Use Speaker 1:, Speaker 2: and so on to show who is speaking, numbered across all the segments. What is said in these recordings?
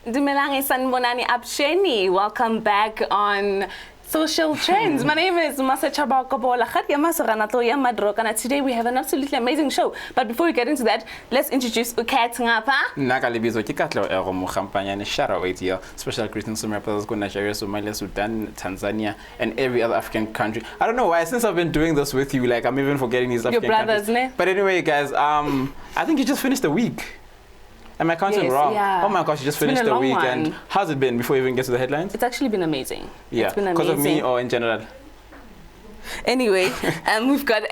Speaker 1: Dumelang sanibonani absheni. Welcome back on Social Trends. My name is Masa Chabakobola. And today we have an absolutely amazing show. But before we get into that, let's introduce Ukat Ngapa.
Speaker 2: Nakalibizo kikatlo eromo kampanya shara here. Special greetings to my brothers in Nigeria, Somalia, Sudan, Tanzania, and every other African country. I don't know why, since I've been doing this with you, like I'm even forgetting these African countries.
Speaker 1: Ne?
Speaker 2: But anyway, guys, I think you just finished the week. Am I counting wrong?
Speaker 1: Yeah.
Speaker 2: Oh my gosh, you just finished the week. And how's it been before we even get to the headlines?
Speaker 1: It's actually been amazing.
Speaker 2: Yeah,
Speaker 1: it's been amazing.
Speaker 2: Because of me or in general?
Speaker 1: Anyway, we've got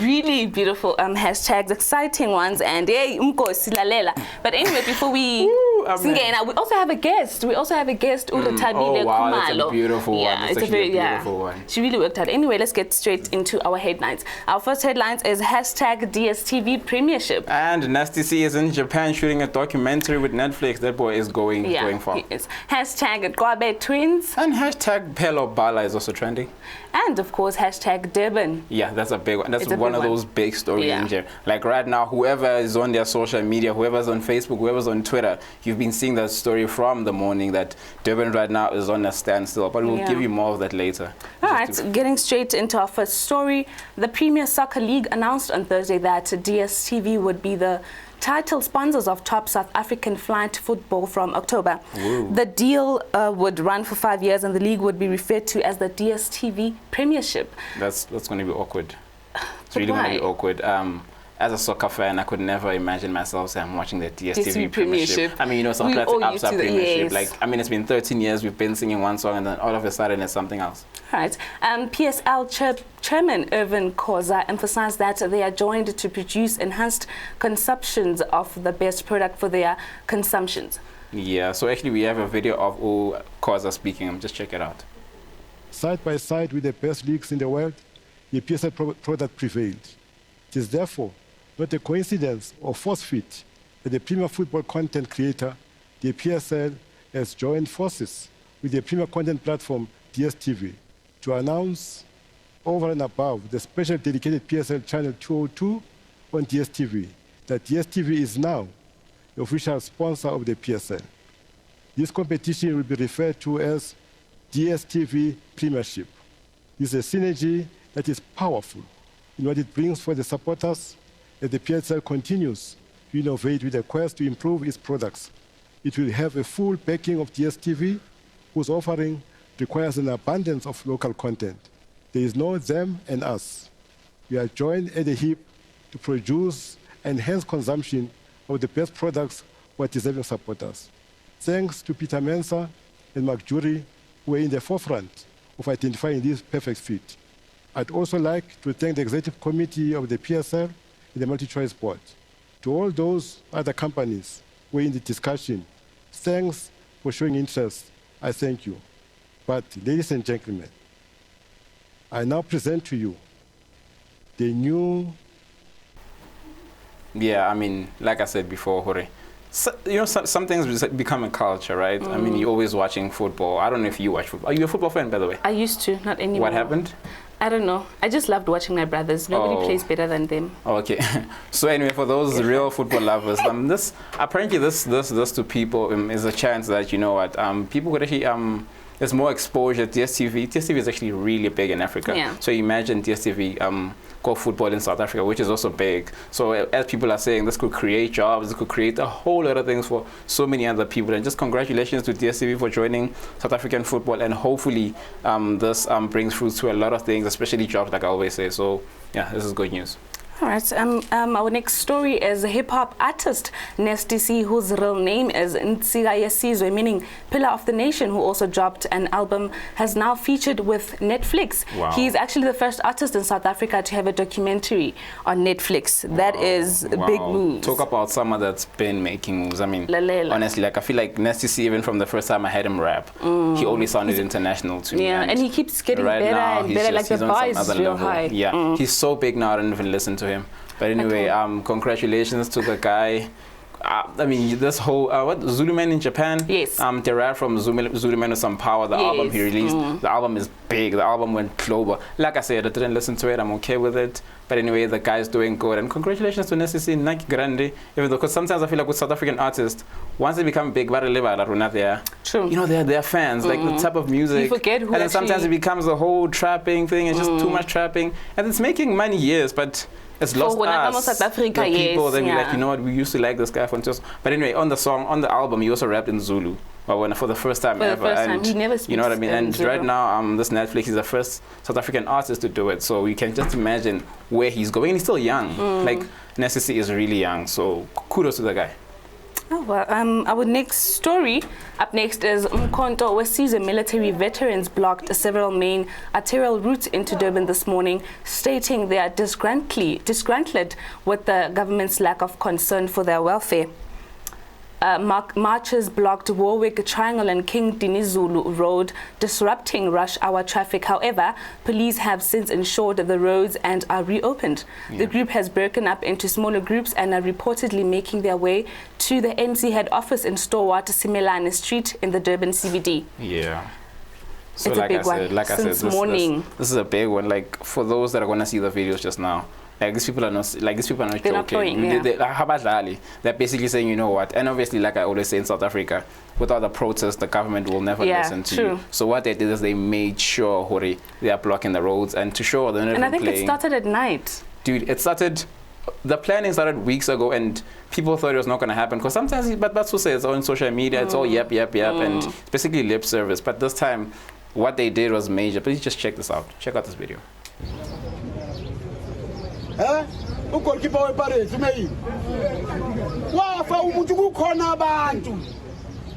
Speaker 1: really beautiful hashtags, exciting ones, and but anyway, before we sing, we also have a guest. Oh
Speaker 2: wow, that's a beautiful one.
Speaker 1: Yeah, it's a very beautiful one. She really worked hard. Anyway, let's get straight into our headlines. Our first headlines is hashtag DStv Premiership.
Speaker 2: And Nasty C is in Japan shooting a documentary with Netflix. That boy is going far.
Speaker 1: He is. Hashtag Kwabe Twins.
Speaker 2: And hashtag Pelo Bala is also trending.
Speaker 1: And of course, hashtag Durban.
Speaker 2: Yeah, that's a big one. That's one of those big stories in here. Like right now, whoever is on their social media, whoever's on Facebook, whoever's on Twitter, you've been seeing that story from the morning that Durban right now is on a standstill. But we'll give you more of that later.
Speaker 1: All right, getting straight into our first story. The Premier Soccer League announced on Thursday that DStv would be the title sponsors of top South African flight football from October.
Speaker 2: Woo.
Speaker 1: The deal would run for 5 years, and the league would be referred to as the DStv Premiership.
Speaker 2: That's going to be awkward. It's really going to be awkward. As a soccer fan, I could never imagine myself saying I'm watching the DStv Premiership. I mean, soccer that's ups our Premiership. Like, I mean, it's been 13 years we've been singing one song, and then all of a sudden it's something else.
Speaker 1: All right. PSL Chairman Irvin Khoza emphasized that they are joined to produce enhanced consumptions of the best product for their consumptions. Yeah,
Speaker 2: so actually we have a video of Khoza speaking. Just check it out.
Speaker 3: Side by side with the best leagues in the world, the PSL product prevailed. It is therefore not a coincidence or force fit that the premier football content creator, the PSL, has joined forces with the premier content platform, DStv, to announce over and above the special dedicated PSL channel 202 on DStv that DStv is now the official sponsor of the PSL. This competition will be referred to as DStv Premiership. This is a synergy that is powerful in what it brings for the supporters as the PSL continues to innovate with a quest to improve its products. It will have a full backing of DStv, whose offering requires an abundance of local content. There is no them and us. We are joined at the hip to produce and enhance consumption of the best products for deserving supporters. Thanks to Peter Mensah and Mark Jury, who were in the forefront of identifying this perfect fit. I'd also like to thank the executive committee of the PSL and the multi-choice board. To all those other companies who were in the discussion, thanks for showing interest. I thank you. But ladies and gentlemen, I now present to you the new...
Speaker 2: Yeah, I mean, like I said before, Hore, some things become a culture, right? I mean, you're always watching football. I don't know if you watch football. Are you a football fan, by the way?
Speaker 1: I used to, not anymore.
Speaker 2: What happened?
Speaker 1: I don't know. I just loved watching my brothers. Nobody plays better than them.
Speaker 2: Okay. So anyway, for those real football lovers, this to people is a chance that, you know what, people could actually there's more exposure to DStv. DStv is actually really big in Africa.
Speaker 1: Yeah.
Speaker 2: So imagine DStv core football in South Africa, which is also big. So as people are saying, this could create jobs, this could create a whole lot of things for so many other people. And just congratulations to DStv for joining South African football. And hopefully this brings fruit to a lot of things, especially jobs, like I always say. So yeah, this is good news.
Speaker 1: All right, our next story is hip-hop artist Nasty C, whose real name is Ntsiga Yesizwe, meaning Pillar of the Nation, who also dropped an album, has now featured with Netflix.
Speaker 2: Wow.
Speaker 1: He's actually the first artist in South Africa to have a documentary on Netflix. That is a big move.
Speaker 2: Talk about someone that's been making moves. I mean, honestly, like I feel like Nasty C, even from the first time I heard him rap, he only sounded international to me.
Speaker 1: Yeah, and he keeps getting better and better, like the bar is real high.
Speaker 2: Yeah, he's so big now, I don't even listen to him. But anyway, congratulations to the guy. I mean, this whole what Zulu Man in Japan.
Speaker 1: Yes.
Speaker 2: Derived from Zulu Man with Some Power. The album he released. The album is big. The album went global. Like I said, I didn't listen to it. I'm okay with it. But anyway, the guy's doing good. And congratulations to Nesisi Nike Grande. Even though, because sometimes I feel like with South African artists, once they become big,
Speaker 1: true.
Speaker 2: You know, they're fans. Like the type of music.
Speaker 1: You forget who.
Speaker 2: And then sometimes it becomes a whole trapping thing. It's just too much trapping, and it's making money. Yes, but it's lost us,
Speaker 1: South Africa,
Speaker 2: the people,
Speaker 1: yes,
Speaker 2: then we're like, you know what, we used to like this guy from just. But anyway, on the album, he also rapped in Zulu. Well, for the first time ever. And
Speaker 1: he never speaks,
Speaker 2: you know what I mean? And
Speaker 1: Zulu.
Speaker 2: right now, this Netflix is the first South African artist to do it. So you can just imagine where he's going. He's still young. Like, Nesisi is really young. So kudos to the guy.
Speaker 1: Oh, well, our next story up next is Mkhonto, where seasoned military veterans blocked several main arterial routes into Durban this morning, stating they are disgruntled with the government's lack of concern for their welfare. Marchers blocked Warwick Triangle and King Dinizulu Road, disrupting rush hour traffic. However, police have since ensured the roads and are reopened. The group has broken up into smaller groups and are reportedly making their way to the NC head office in Stowart, Simelane Street in the Durban CBD.
Speaker 2: Yeah. So
Speaker 1: It's a big one.
Speaker 2: Like I said, this is a big one. Like, for those that are going to see the videos just now, like these people are not
Speaker 1: They're not
Speaker 2: joking.
Speaker 1: playing,
Speaker 2: They're basically saying, you know what? And obviously, like I always say in South Africa, without the protests, the government will never listen to you. So what they did is they made sure, they are blocking the roads and to show they're not
Speaker 1: And I think
Speaker 2: playing.
Speaker 1: it started at night.
Speaker 2: Dude, the planning started weeks ago, and people thought it was not going to happen because sometimes, but that's what it's on social media. It's all yep, and it's basically lip service. But this time, what they did was major. Please just check this out. Check out this video.
Speaker 4: Ugoalkeeper wePirates umeyini wafa umuntu kukhona abantu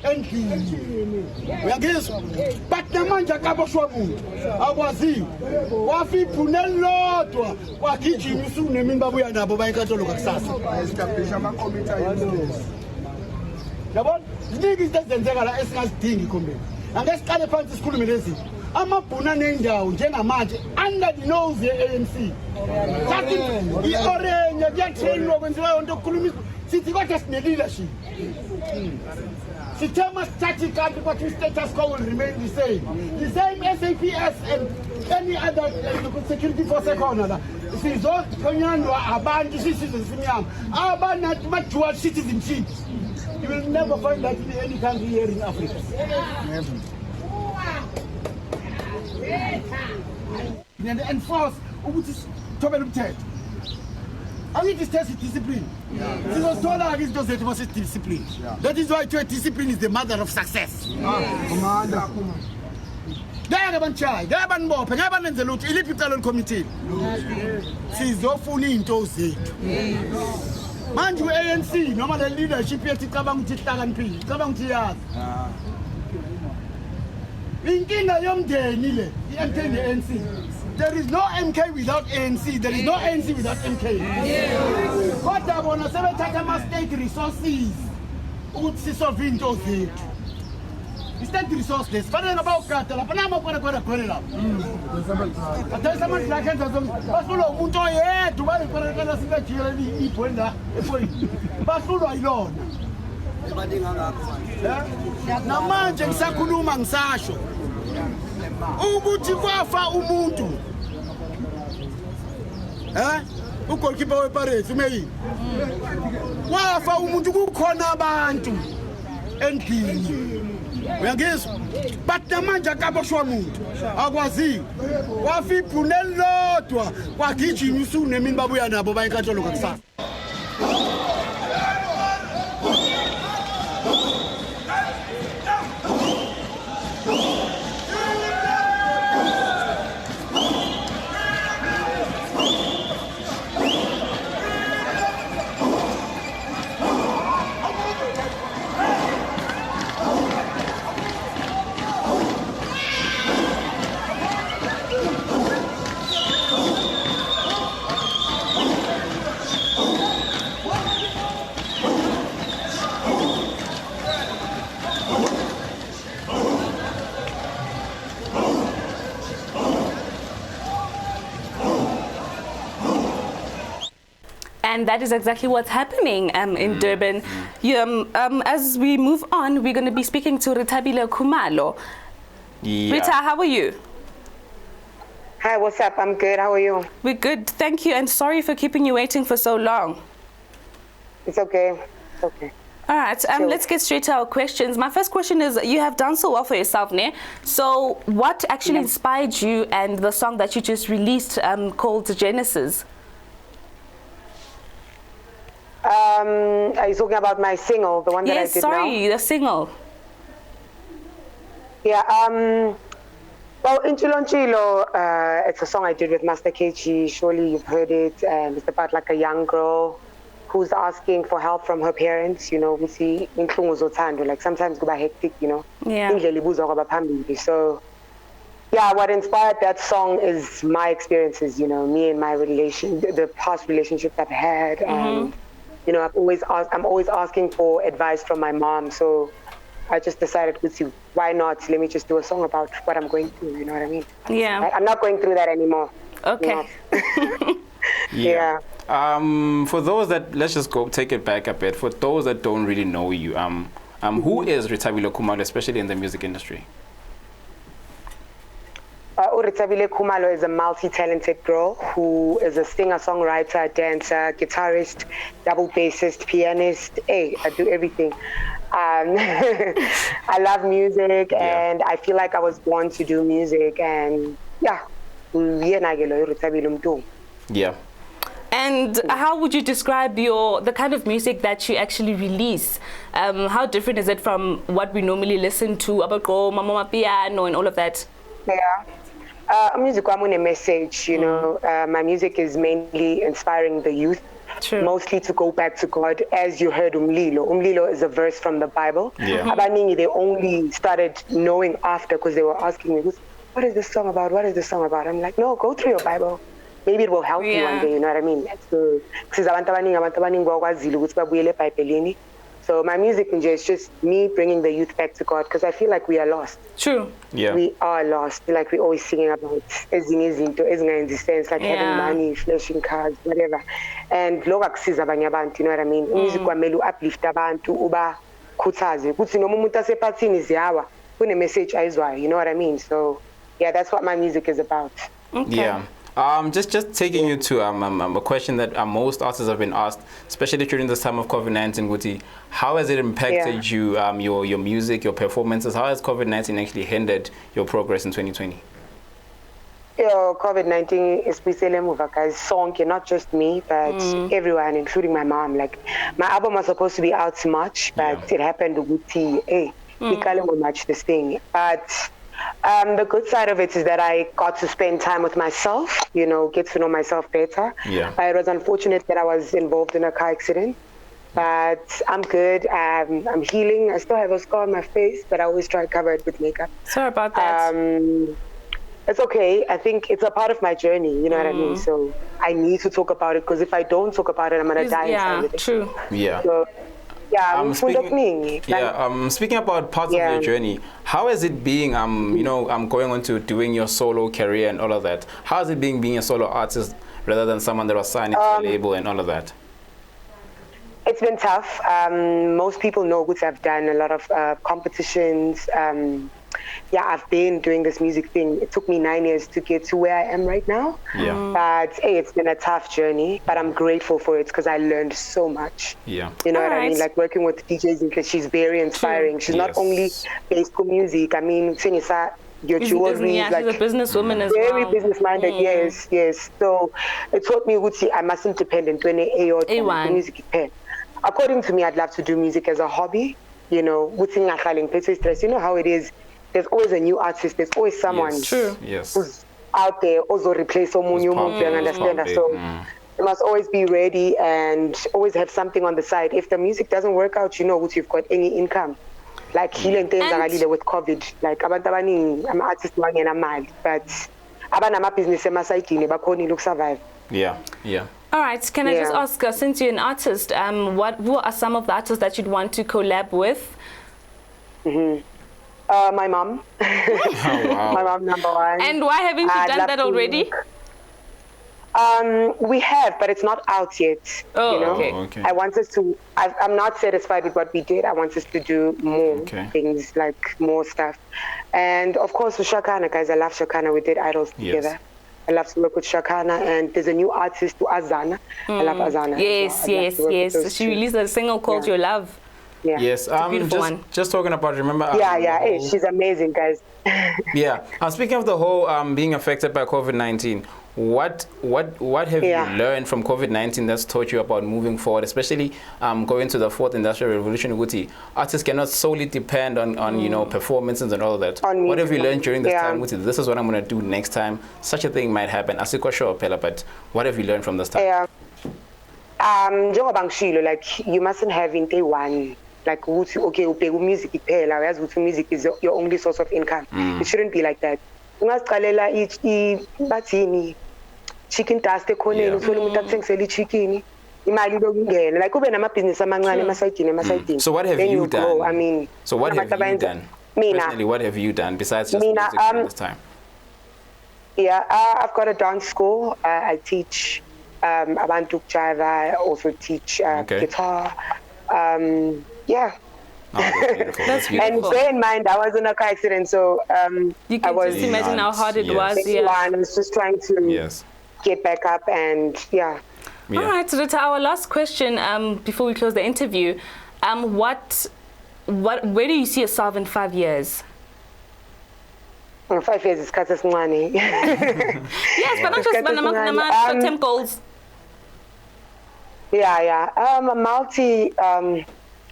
Speaker 4: endlini uyangizwa but namanje akaboshwa umuntu akwaziwe wafa iphune lodwa kwagijima usunemini babuya nabo bayinkantolo kusasa establish ama committee yabona ziningi izinto ezenzeka la esingazidingi khombeni angesiqale phansi sikhulume lezi amabhuna nendawo njengamanje under the nose ye-ANC sathi i-orange kuyatrainwa kwenziwa yonto okukhuluma sithi kodwa sine-leadership sithe masithathe kanti kwathi i-status quo will remain the same SAPS and any other security force ekhona la sizothonyanwa abantu sisizwe simnyama abanathi ba-dual citizenship. You will never find that in any country here in Africa. Never. And enforce ukuthi thobela umthetho. Angithi test discipline. Sizothola ke izinto zethu mase discipline. That is why discipline is the mother of success. Commander. Ngeke bantshaye, ngeke banibophe, ngeke banenze lutho. Iliphi icala committee? Sizofuna izinto zethu. Manje ANC noma le leadership yethi icabanga ukuthi ihlakaniphile, icabanga ukuthi iyazi. Inkinga yomndeni le, iMK ne-ANC. There is no MK without ANC. There is no ANC without MK. Kodwa bona sebethatha ama-state resources ukuthi sisolve into zethu. I-state resources fanele ngabawugada lapha namakwere lapha. Athatha amandla lakhe enza zonke. Bahlulwa umuntu oyedwa bayikwerekela singajiyela ibhoyini epoyini. Bahlulwa yilona. Namanje ngisakhuluma ngisasho ukuthi kwafa umuntu ugoalkeeper wePirates umeyini wafa umuntu kukhona abantu endlini uyangizwa but namanje akaboshwa umuntu akwaziwe wafa iphune lodwa kwagijima usunemini babuya nabo bayinkantolo kusasa.
Speaker 1: and that is exactly what's happening in Durban. As we move on, we're going to be speaking to Ritabile Kumalo.
Speaker 2: Yeah.
Speaker 1: Rita, how are you?
Speaker 5: Hi, what's up? I'm good. How are you?
Speaker 1: We're good, thank you, and sorry for keeping you waiting for so long.
Speaker 5: It's okay. It's okay.
Speaker 1: All right, let's get straight to our questions. My first question is, you have done so well for yourself, ne? So what actually inspired you and the song that you just released called Genesis?
Speaker 5: Are you talking about my single, the one that I did now?
Speaker 1: The single.
Speaker 5: Yeah, well, Inchilo Nchilo, it's a song I did with Master KG. Surely you've heard it. And it's about like a young girl who's asking for help from her parents. You know, we see like sometimes go by hectic, you know.
Speaker 1: Yeah.
Speaker 5: So, yeah, what inspired that song is my experiences, you know, me and my the past relationships I've had. And, you know, I'm always asking for advice from my mom. So I just decided, why not? Let me just do a song about what I'm going through, you know what I mean?
Speaker 1: Yeah.
Speaker 5: I'm not going through that anymore.
Speaker 1: Okay.
Speaker 5: Yeah.
Speaker 2: For those that, let's just go take it back a bit. For those that don't really know you, who is Ritabile Kumalo, especially in the music industry?
Speaker 5: Ritabile Kumalo is a multi-talented girl who is a singer-songwriter, dancer, guitarist, double bassist, pianist. Hey, I do everything. I love music, and I feel like I was born to do music, and yeah.
Speaker 2: Yeah.
Speaker 1: And how would you describe the kind of music that you actually release? How different is it from what we normally listen to, about mama piano and all of that?
Speaker 5: Yeah. Music, I'm on a message, you know. My music is mainly inspiring the youth.
Speaker 1: True.
Speaker 5: Mostly to go back to God, as you heard Umlilo. Umlilo is a verse from the Bible.
Speaker 2: Yeah.
Speaker 5: Abaningi, they only started knowing after, because they were asking me, what is this song about? What is this song about? I'm like, no, go through your Bible. Maybe it will help you one day, you know what I mean? So my music is just me bringing the youth back to God, because I feel like we are lost.
Speaker 1: True.
Speaker 2: Yeah.
Speaker 5: We are lost. Like we're always singing about sense, like having money, flashing cars, whatever. And loga kusiza abanye abantu, you know what I mean? Music kwamele uplift abantu, uba khuthaze. Kuthi noma umuntu asephathini ziyawa, kune message ayizwayo, you know what I mean? So yeah, that's what my music is about.
Speaker 1: Okay.
Speaker 2: Yeah. Just taking you to a question that most artists have been asked, especially during this time of COVID-19, Guti. How has it impacted you, your music, your performances? How has COVID-19 actually hindered your progress in 2020?
Speaker 5: COVID-19 especially guys, song, not just me, but everyone, including my mom. Like my album was supposed to be out March, but it happened Guti. We can't match this thing, but. The good side of it is that I got to spend time with myself, you know, get to know myself better.
Speaker 2: Yeah.
Speaker 5: It was unfortunate that I was involved in a car accident, but I'm good. I'm healing. I still have a scar on my face, but I always try to cover it with makeup.
Speaker 1: Sorry about that.
Speaker 5: It's okay. I think it's a part of my journey, you know what I mean? So I need to talk about it, because if I don't talk about it, I'm going to die inside with it.
Speaker 1: True.
Speaker 2: Yeah.
Speaker 5: So,
Speaker 2: speaking about parts of your journey, how is it being, going on to doing your solo career and all of that? How is it being a solo artist rather than someone that was signed into a label and all of that?
Speaker 5: It's been tough. Most people know which I've done a lot of competitions. I've been doing this music thing. It took me 9 years to get to where I am right now.
Speaker 2: Yeah.
Speaker 5: But hey, it's been a tough journey, but I'm grateful for it, because I learned so much.
Speaker 2: Yeah.
Speaker 5: You know what I mean? Like working with DJs, because she's very inspiring. She's not only based on music. I mean, your jewelry,
Speaker 1: she's
Speaker 5: like
Speaker 1: a businesswoman as well.
Speaker 5: Very business-minded, yes. So it taught me, I'm as independent when I music. According to me, I'd love to do music as a hobby. You know, you know how it is. There's always a new artist. There's always someone who's out there also replace someone you understand that. So you must always be ready and always have something on the side. If the music doesn't work out, you know what, you've got any income. Like healing things with COVID. Like I'm an artist and I'm mad, but I'm a business look survive.
Speaker 2: Yeah.
Speaker 1: All right, can I just ask, since you're an artist, who are some of the artists that you'd want to collab with?
Speaker 5: My mom.
Speaker 2: Oh, wow.
Speaker 5: My mom, number one.
Speaker 1: And why haven't you done that already?
Speaker 5: We have, but it's not out yet.
Speaker 1: Oh,
Speaker 5: you know?
Speaker 2: Okay.
Speaker 5: I want us to. I'm not satisfied with what we did. I want us to do more things, like more stuff. And of course, with Shakana, guys, I love Shakana. We did Idols together. I love to work with Shakana, and there's a new artist, Azana. I love Azana.
Speaker 1: Yes. She released a single called Your Love.
Speaker 5: Yeah.
Speaker 2: Yes, just talking about, remember?
Speaker 5: Hey, she's amazing, guys.
Speaker 2: Yeah. Speaking of the whole being affected by COVID-19, what have you learned from COVID-19 that's taught you about moving forward, especially going to the fourth industrial revolution? Guti, artists cannot solely depend on performances and all of that. What have you learned during this time? Guti, this is what I'm going to do next time. Such a thing might happen. Asikwa sure, Pella, but what have you learned from this time?
Speaker 5: Like, you mustn't have in day one. Like, okay, music music is your only source of income. It shouldn't be like that. Chicken dust, chicken.
Speaker 2: So what have you done?
Speaker 5: I mean,
Speaker 2: so what have you done? Personally, what have you done besides just music during this time?
Speaker 5: Yeah, I've got a dance school. I teach Abantu Java. I also teach guitar. Yeah.
Speaker 2: Oh, that's beautiful. That's beautiful.
Speaker 5: And bear in mind, I was in a car accident, so
Speaker 1: you can just imagine how hard it was.
Speaker 5: I was just trying to get back up, and
Speaker 1: All right, so to our last question before we close the interview, where do you see yourself in 5 years?
Speaker 5: 5 years is cut money.
Speaker 1: Yes, but not just short-term goals.
Speaker 5: I'm a multi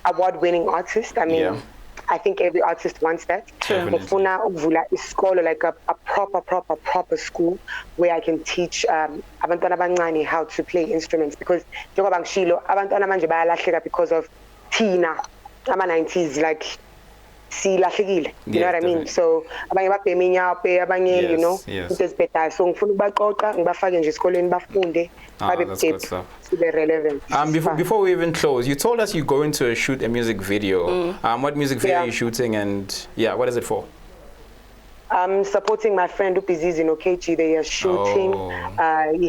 Speaker 5: award-winning artist. I mean, I think every artist wants that. Like a proper school where I can teach abantwana abancane how to play instruments, because abantwana manje bayalahleka because of Tina, ama-90s, like silahlekile, you know what I mean? So abanye babhema inyaphe, abanye, you know, into ezibhedayo. So ngifuna ukubaqoqa ngibafake nje esikoleni bafunde babe relevant.
Speaker 2: Before we even close, you told us you're going to shoot a music video. What music video are you shooting, and what is it for?
Speaker 5: I'm supporting my friend Upizizi no Kechi. They are shooting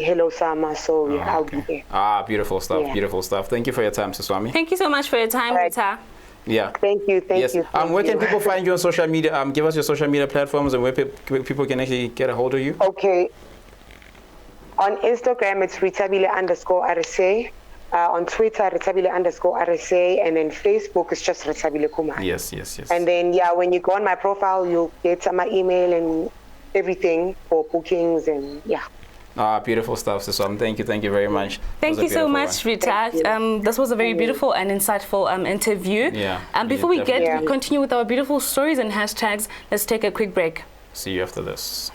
Speaker 5: Hello Sama, so I'll be there.
Speaker 2: Beautiful stuff, beautiful stuff. Thank you for your time, Siswami.
Speaker 1: Thank you so much for your time, Rita.
Speaker 2: Yeah.
Speaker 5: Thank you.
Speaker 2: Where can people find you on social media? Give us your social media platforms and where people can actually get a hold of you.
Speaker 5: Okay. On Instagram, it's Ritabile_RSA. On Twitter, Ritabile_RSA. And then Facebook, it's just Ritabile Kumar.
Speaker 2: Yes.
Speaker 5: And then, when you go on my profile, you'll get my email and everything for bookings and
Speaker 2: beautiful stuff, Siswam. Thank you very much.
Speaker 1: Thank you so much, Rita. This was a very beautiful and insightful interview. Before we continue with our beautiful stories and hashtags, let's take a quick break.
Speaker 2: See you after this.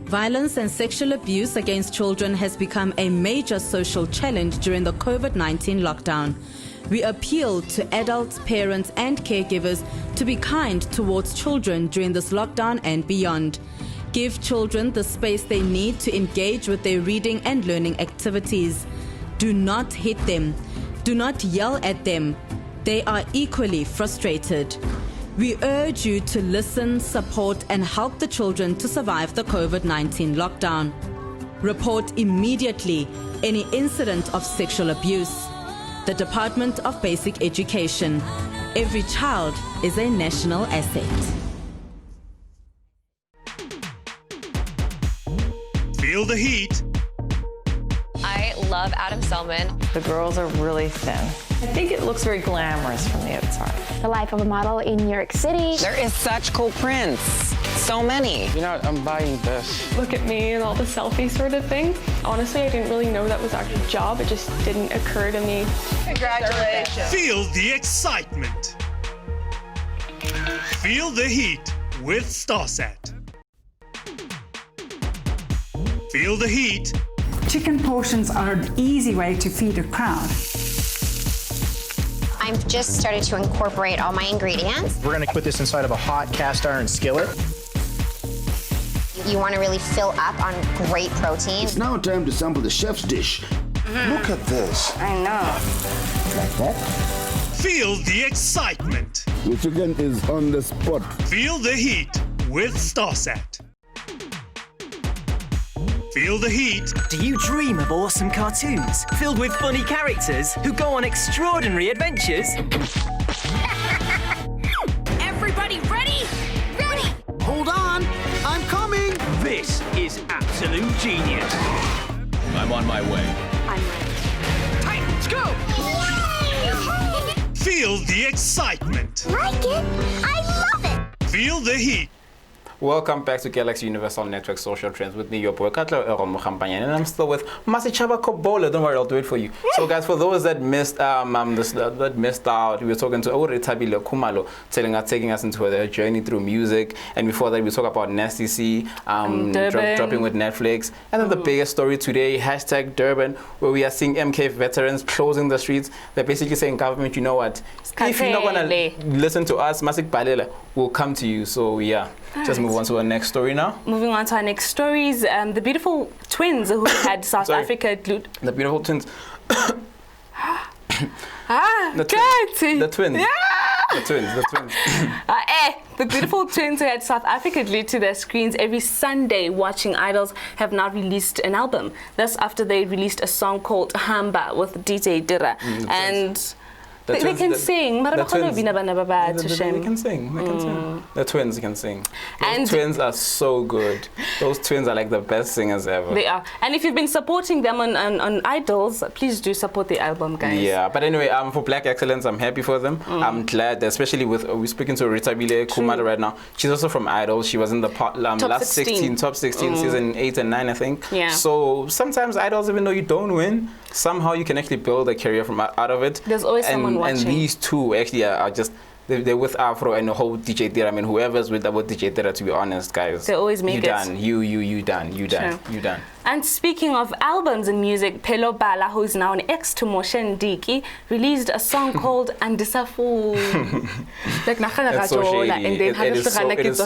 Speaker 6: Violence and sexual abuse against children has become a major social challenge during the COVID-19 lockdown. We appeal to adults, parents, and caregivers to be kind towards children during this lockdown and beyond. Give children the space they need to engage with their reading and learning activities. Do not hit them. Do not yell at them. They are equally frustrated. We urge you to listen, support, and help the children to survive the COVID-19 lockdown. Report immediately any incident of sexual abuse. The Department of Basic Education. Every child is a national asset.
Speaker 7: Feel the heat.
Speaker 8: I love Adam Selman.
Speaker 9: The girls are really thin. I think it looks very glamorous from the outside.
Speaker 10: The life of a model in New York City.
Speaker 11: There is such cool prints. So many.
Speaker 12: You know, I'm buying this.
Speaker 13: Look at me and all the selfie sort of thing. Honestly, I didn't really know that was actually a job. It just didn't occur to me.
Speaker 7: Congratulations. Feel the excitement. Feel the heat with StarSat. Feel the heat.
Speaker 14: Chicken portions are an easy way to feed a crowd.
Speaker 10: I've just started to incorporate all my ingredients.
Speaker 15: We're going to put this inside of a hot cast iron skillet.
Speaker 10: You want to really fill up on great protein.
Speaker 16: It's now time to sample the chef's dish. Look at this.
Speaker 14: I know.
Speaker 16: Like that?
Speaker 7: Feel the excitement.
Speaker 16: The chicken is on the spot.
Speaker 7: Feel the heat with StarSat. Feel the heat.
Speaker 17: Do you dream of awesome cartoons filled with funny characters who go on extraordinary adventures?
Speaker 18: Everybody ready? Ready! Hold on, I'm coming!
Speaker 17: This is absolute genius.
Speaker 19: I'm on my way.
Speaker 18: I'm ready. Titans, go!
Speaker 7: Feel the excitement.
Speaker 10: Like it? I love it!
Speaker 7: Feel the heat.
Speaker 2: Welcome back to Galaxy Universal Network Social Trends with me, your boy Katla Eron, and I'm still with Masichaba Kobola. Don't worry, I'll do it for you. So, guys, for those that missed that missed out, we were talking to Tabile Kumalo, taking us into their journey through music, and before that, we talked about Nasty C, dropping with Netflix, and then the biggest story today, #Durban, where we are seeing MK veterans closing the streets. They're basically saying, government, you know what? If you're not gonna listen to us, Masik Balela will come to you. So yeah, just move on to our next story now.
Speaker 1: Moving on to our next stories, the beautiful twins who had South Africa.
Speaker 2: The beautiful twins.
Speaker 1: The
Speaker 2: twins.
Speaker 1: Yeah.
Speaker 2: The twins.
Speaker 1: The beautiful twins who had South Africa glued to their screens every Sunday watching Idols have now released an album. That's after they released a song called Hamba with DJ Dira. They can sing. They can
Speaker 2: sing. The twins can sing. Those twins are so good. Those twins are like the best singers ever.
Speaker 1: They are. And if you've been supporting them on Idols, please do support the album, guys.
Speaker 2: Yeah, but anyway, for Black Excellence, I'm happy for them. I'm glad, especially with, we're speaking to Ritabile Kumalo right now. She's also from Idols. She was in the top 16 season 8 and 9, I think.
Speaker 1: Yeah.
Speaker 2: So sometimes Idols, even though you don't win, somehow you can actually build a career from out of it.
Speaker 1: There's always someone watching.
Speaker 2: And these two actually are just, they're with Afro and the whole DJ Tera. I mean, whoever's with DJ Tera, to be honest, guys.
Speaker 1: They always make it.
Speaker 2: You done.
Speaker 1: And speaking of albums and music, Pelo Bala, who is now an ex to Moshe Ndiki, released a song called Andisafu.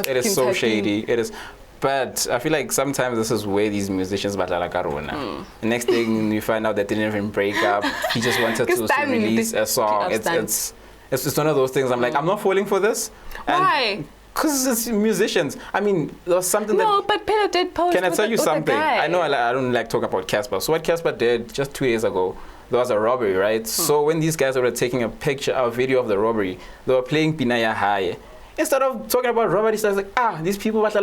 Speaker 2: It is so shady. It is. But I feel like sometimes this is where these musicians battle like Karuna. The next thing you find out that they didn't even break up. He just wanted to release a song. It's one of those things. I'm like, I'm not falling for this.
Speaker 1: Why?
Speaker 2: Because it's musicians. I mean, there was something
Speaker 1: but Pelo did post.
Speaker 2: Can I tell you something? I know I don't like talk about Casper. So what Casper did just 2 days ago, there was a robbery, right? So when these guys were taking a video of the robbery, they were playing Pinaya High. Instead of talking about robbery, it's like, these people, I'm just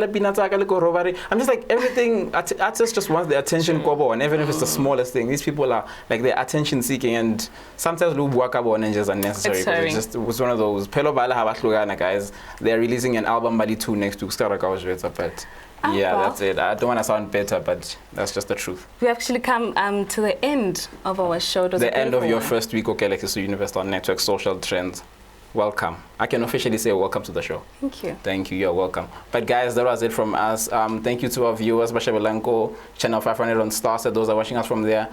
Speaker 2: like, everything, artists just want the attention, and even if it's the smallest thing, these people are like, they're attention seeking, and sometimes and just unnecessary. It was one of those. Pelo Bala guys, they're releasing an album Bali 2 next week. But yeah, that's it. I don't want to sound better, but that's just the truth.
Speaker 1: We actually come to the end of our show.
Speaker 2: The end of your first week of Galaxy Universal Network Social Trends. Welcome. I can officially say welcome to the show.
Speaker 1: Thank you.
Speaker 2: Thank you. You're welcome. But guys, that was it from us. Thank you to our viewers, Bashabelanko, Channel 500 on Starset. Those are watching us from the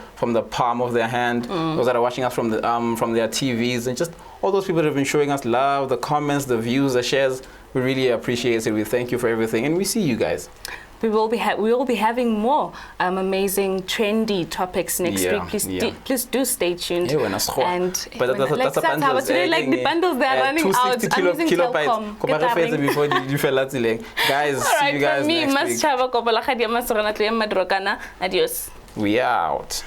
Speaker 2: palm of their hand. Those that are watching us from their TVs, and just all those people that have been showing us love, the comments, the views, the shares. We really appreciate it. We thank you for everything, and we see you guys.
Speaker 1: We will be having more amazing, trendy topics next week. Please do stay tuned.
Speaker 2: But that's the bundles.
Speaker 1: Like the bundles, they're running out.
Speaker 2: 260 kilobytes. Guys, see you guys next week.
Speaker 1: Adios.
Speaker 2: We are out.